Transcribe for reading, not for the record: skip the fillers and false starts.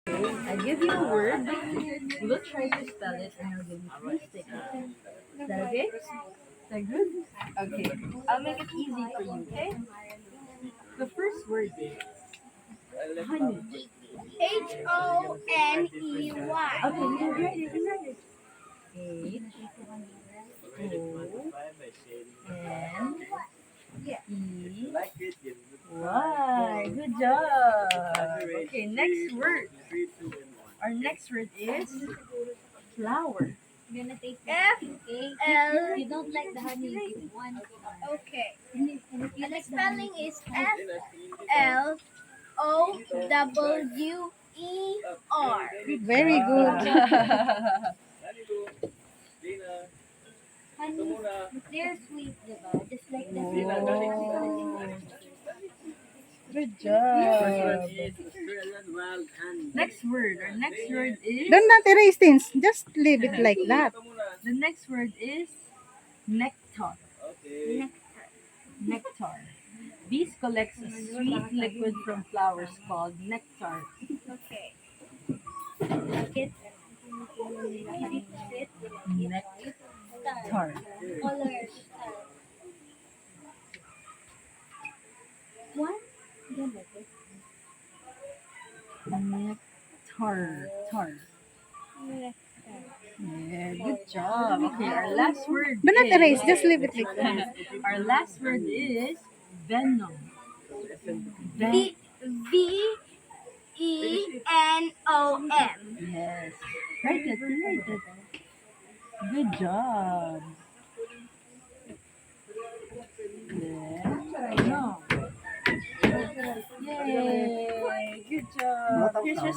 I give you a word. You will try to spell it, and I'll give you three stickers. Is that okay? Is that good? Okay. I'll make it easy for you, okay? The first word is honey. Honey. Okay, you can write it. You write it. H-O-N-E-Y. Good job. Okay, next word. Our next word is flower. You're gonna take F okay? L. You don't like the honey, you want Okay. and if you And the like the spelling honey, is FLOWER. Very good. honey, they're sweet, diba? Just like the Good job. Next word. Our next word is Don't not erase things. Just leave it like that. the next word is nectar. Nectar. Bees collects a sweet liquid from flowers called nectar. Okay. Nectar. colors. One? You don't like it? Nectar. Tar. Yeah, good job. Okay, our last word Do not is erase. Just leave it like that. our last word is venom. V VENOM. Yes. Write it. Write it. Good job. Yeah. No. Yay. Good job. Here's your